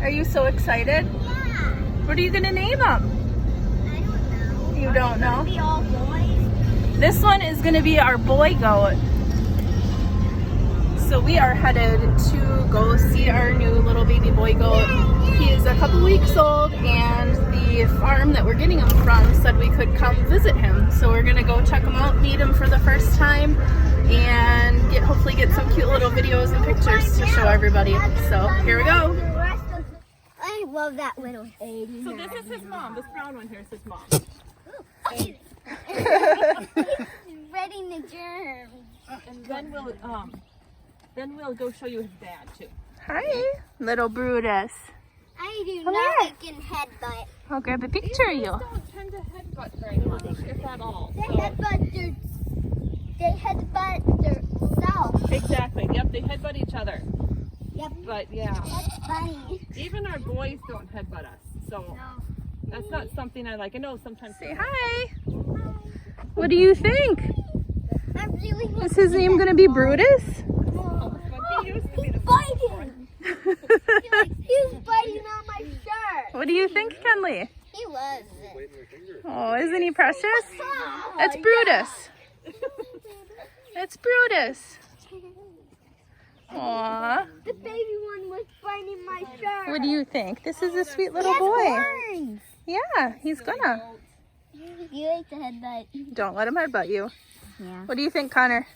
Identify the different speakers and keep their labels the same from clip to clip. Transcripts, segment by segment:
Speaker 1: Are you so excited?
Speaker 2: Yeah.
Speaker 1: What are you gonna name them?
Speaker 2: I don't know.
Speaker 1: You don't know?
Speaker 2: Be all boys.
Speaker 1: This one is gonna be our boy goat. So we are headed to go see our new little baby boy goat. He is a couple weeks old, and the farm that we're getting him from said we could come visit him. So we're gonna go check him out, meet him for the first time, and hopefully get some cute little videos and pictures to show everybody. So here we go.
Speaker 2: I love that little baby.
Speaker 3: So this is his mom. This brown one here is his mom.
Speaker 2: He's ready to germ.
Speaker 3: And then we'll go show you his dad too.
Speaker 1: Hi, little Brutus.
Speaker 2: I do
Speaker 1: Come
Speaker 2: not
Speaker 1: here.
Speaker 2: like in headbutt.
Speaker 1: I'll grab a picture of you.
Speaker 3: Don't tend to headbutt very much, if at all.
Speaker 2: They
Speaker 3: So,
Speaker 2: headbutt themselves.
Speaker 3: exactly. Yep, they headbutt each other.
Speaker 2: Yep.
Speaker 3: But yeah,
Speaker 2: That's funny.
Speaker 3: even our boys don't headbutt us. So that's not something I like. I know sometimes.
Speaker 1: Say hi. What do you think?
Speaker 2: I really want
Speaker 1: Is his name gonna be Brutus?
Speaker 3: But he used to be the
Speaker 2: biting. He was biting on my shirt.
Speaker 1: What do you think, Kenley?
Speaker 2: He was.
Speaker 1: Oh, isn't he precious?
Speaker 2: Oh,
Speaker 1: That's Brutus. That's Brutus. Aww.
Speaker 2: The baby one was biting my shirt.
Speaker 1: What do you think? This is a sweet little
Speaker 2: He has
Speaker 1: boy.
Speaker 2: horns.
Speaker 1: Yeah, he's gonna.
Speaker 2: You like the headbutt.
Speaker 1: Don't let him headbutt you.
Speaker 2: Yeah.
Speaker 1: What do you think, Connor?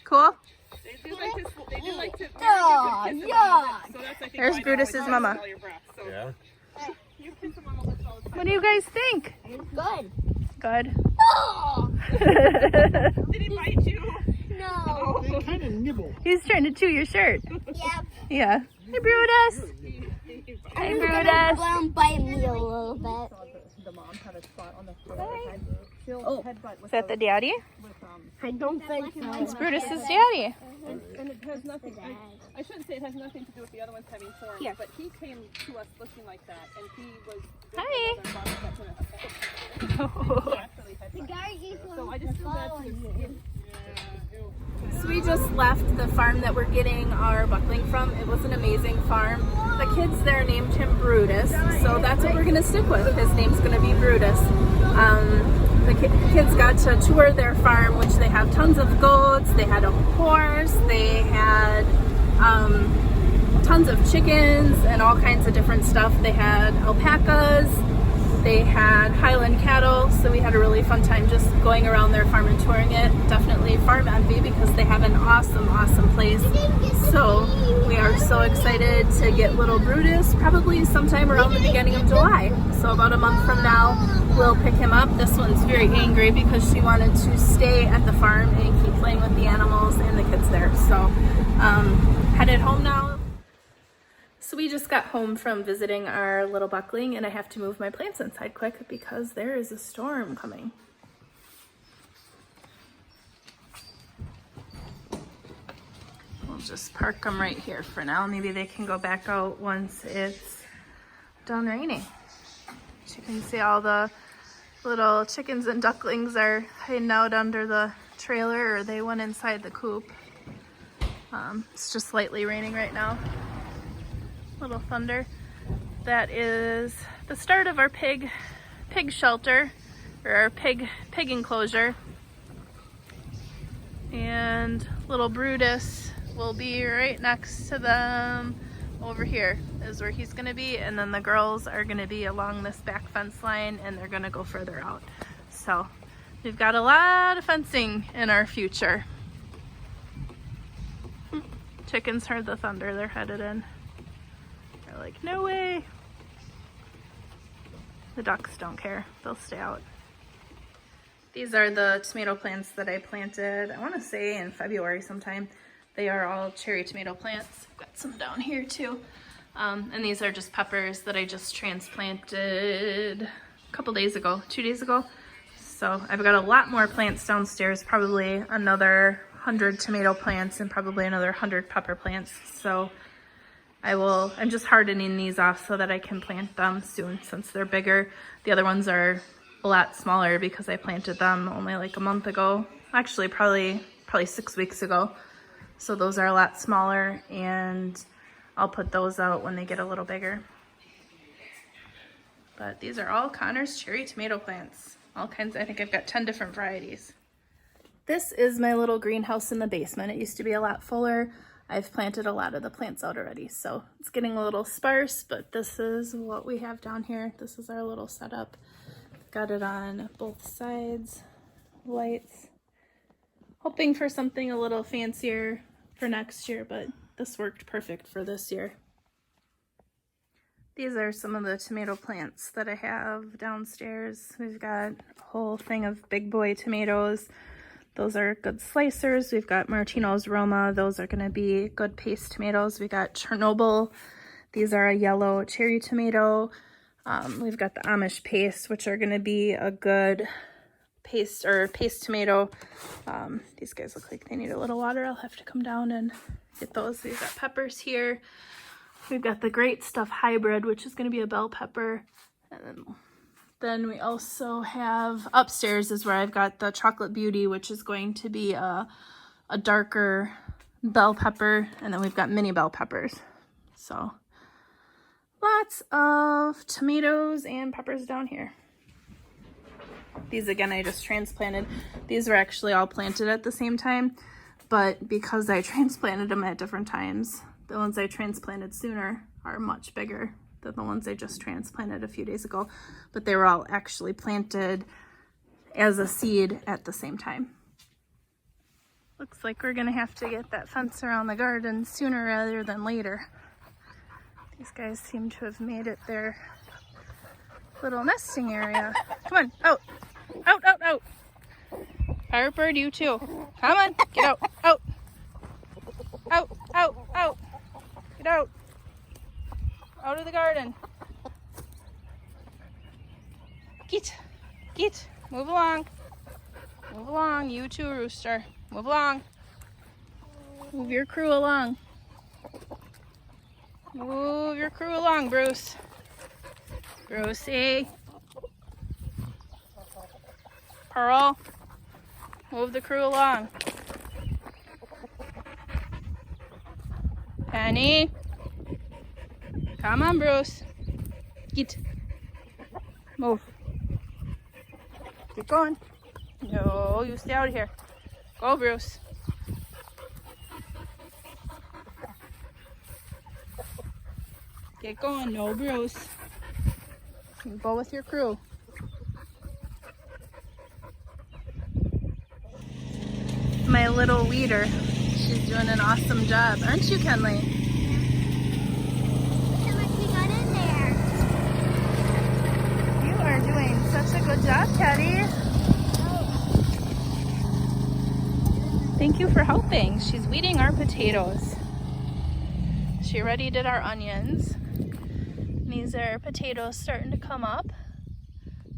Speaker 1: Cool?
Speaker 3: They do like to
Speaker 2: Oh,
Speaker 3: kiss
Speaker 2: yeah.
Speaker 3: So that's, I think,
Speaker 1: There's
Speaker 3: why they
Speaker 1: Brutus's
Speaker 3: always
Speaker 1: mama.
Speaker 3: smell your breath. So
Speaker 4: Yeah.
Speaker 3: you kiss them on the lips all the time.
Speaker 1: What do you guys think?
Speaker 2: Good.
Speaker 1: Good.
Speaker 2: Oh,
Speaker 3: Did he bite you?
Speaker 2: no.
Speaker 4: They kind of nibble.
Speaker 1: He's trying to chew your shirt.
Speaker 2: Yep.
Speaker 1: Yeah. Hey, Brutus. Hey, Brutus.
Speaker 2: Let him bite me a little bit.
Speaker 3: The mom had a spot on the floor all the time. She'll headbutt
Speaker 1: Is
Speaker 3: with
Speaker 1: that the daddy?
Speaker 2: I don't think so.
Speaker 1: It's Brutus's daddy.
Speaker 3: and it has nothing. I shouldn't say it has nothing to do with the other ones having horns, but he came to us looking like that, and he was.
Speaker 1: Hi.
Speaker 2: The guy used
Speaker 3: So I just feel bad for his skin.
Speaker 1: So we just left the farm that we're getting our buckling from. It was an amazing farm. The kids there named him Brutus, so that's what we're gonna stick with. His name's gonna be Brutus. The kids got to tour their farm, which they have tons of goats, they had a horse, they had tons of chickens and all kinds of different stuff. They had alpacas, they had Highland cattle, so we had a really fun time just going around their farm and touring it. Definitely farm envy because they have an awesome, awesome place. So we are so excited to get little Brutus probably sometime around the beginning of July. So about a month from now, we'll pick him up. This one's very angry because she wanted to stay at the farm and keep playing with the animals and the kids there. So headed home now. So we just got home from visiting our little buckling, and I have to move my plants inside quick because there is a storm coming. We'll just park them right here for now. Maybe they can go back out once it's done raining. As you can see, all the little chickens and ducklings are hiding out under the trailer, or they went inside the coop. It's just lightly raining right now. Little thunder. That is the start of our pig shelter, or our pig enclosure. And little Brutus will be right next to them. Over here is where he's gonna be, and then the girls are gonna be along this back fence line, and they're gonna go further out. So we've got a lot of fencing in our future. Chickens heard the thunder, they're headed in. They're like, no way. The ducks don't care, they'll stay out. These are the tomato plants that I planted, I want to say in February sometime. They are all cherry tomato plants. I've got some down here too. And these are just peppers that I just transplanted a couple days ago, 2 days ago. So I've got a lot more plants downstairs, probably another 100 tomato plants and probably another 100 pepper plants. So I'm just hardening these off so that I can plant them soon since they're bigger. The other ones are a lot smaller because I planted them only like a month ago. Actually, probably 6 weeks ago. So those are a lot smaller, and I'll put those out when they get a little bigger. But these are all Connor's cherry tomato plants. All kinds, I think I've got 10 different varieties. This is my little greenhouse in the basement. It used to be a lot fuller. I've planted a lot of the plants out already, so it's getting a little sparse, but this is what we have down here. This is our little setup. Got it on both sides, lights. Hoping for something a little fancier for next year, but this worked perfect for this year. These are some of the tomato plants that I have downstairs. We've got a whole thing of big boy tomatoes. Those are good slicers. We've got Martino's Roma. Those are going to be good paste tomatoes. We got Chernobyl. These are a yellow cherry tomato. We've got the Amish paste, which are going to be a good paste tomato. These guys look like they need a little water. I'll have to come down and get those. We've got peppers here. We've got the Great Stuff hybrid, which is going to be a bell pepper. And then we also have upstairs is where I've got the Chocolate Beauty, which is going to be a darker bell pepper. And then we've got mini bell peppers. So lots of tomatoes and peppers down here. These again, I just transplanted. These were actually all planted at the same time, but because I transplanted them at different times, the ones I transplanted sooner are much bigger than the ones I just transplanted a few days ago, but they were all actually planted as a seed at the same time. Looks like we're gonna have to get that fence around the garden sooner rather than later. These guys seem to have made it their little nesting area. Come on, out, out, out, out. Pirate bird, you too. Come on, get out, out, out, out, out. Get out. Out of the garden. Get, move along. Move along, you too, Rooster. Move along. Move your crew along. Move your crew along, Bruce. Brucey. Pearl. Move the crew along. Penny. Come on, Bruce. Get. Move. Keep going. No, you stay out of here. Go, Bruce. Get going. No, Bruce. You go with your crew. My little weeder. She's doing an awesome job. Aren't you, Kenley?
Speaker 2: Look how much we got in there.
Speaker 1: You are doing such a good job, Teddy. Thank you for helping. She's weeding our potatoes. She already did our onions. These are potatoes starting to come up.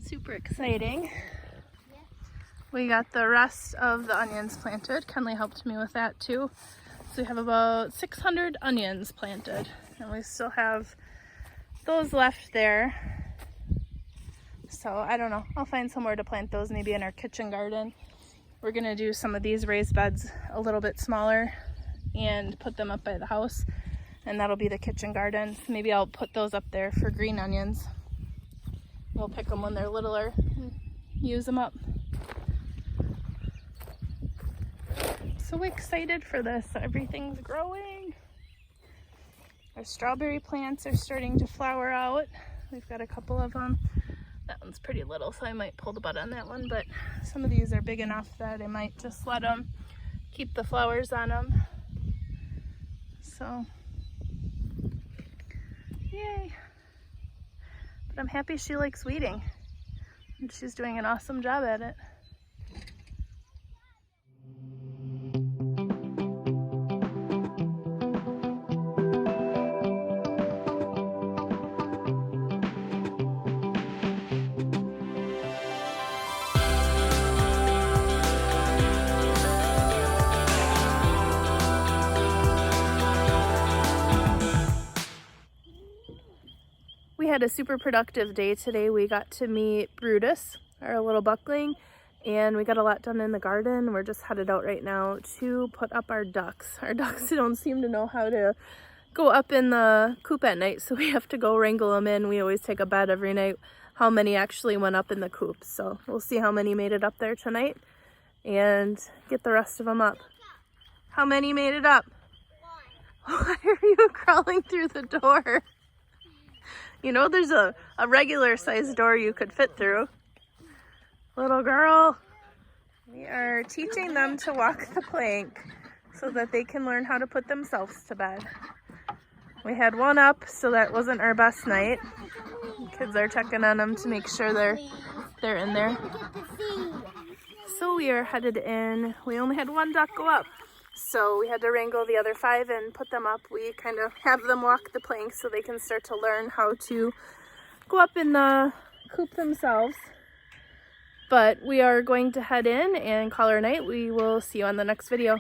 Speaker 1: Super exciting. We got the rest of the onions planted. Kenley helped me with that too. So we have about 600 onions planted. And we still have those left there. So I don't know. I'll find somewhere to plant those, maybe in our kitchen garden. We're gonna do some of these raised beds a little bit smaller and put them up by the house. And that'll be the kitchen garden. Maybe I'll put those up there for green onions. We'll pick them when they're littler and use them up. So excited for this. Everything's growing. Our strawberry plants are starting to flower out. We've got a couple of them. That one's pretty little, so I might pull the bud on that one, but some of these are big enough that I might just let them keep the flowers on them. So yay. But I'm happy she likes weeding, and she's doing an awesome job at it. We had a super productive day today. We got to meet Brutus, our little buckling, and we got a lot done in the garden. We're just headed out right now to put up our ducks. Our ducks don't seem to know how to go up in the coop at night, so we have to go wrangle them in. We always take a bet every night how many actually went up in the coop. So we'll see how many made it up there tonight and get the rest of them up. How many made it up? Why are you crawling through the door? You know there's a regular sized door you could fit through. Little girl. We are teaching them to walk the plank so that they can learn how to put themselves to bed. We had one up, so that wasn't our best night. Kids are checking on them to make sure they're in there. So we are headed in. We only had one duck go up, so we had to wrangle the other 5 and put them up. We kind of have them walk the plank so they can start to learn how to go up in the coop themselves. But we are going to head in and call our night. We will see you on the next video.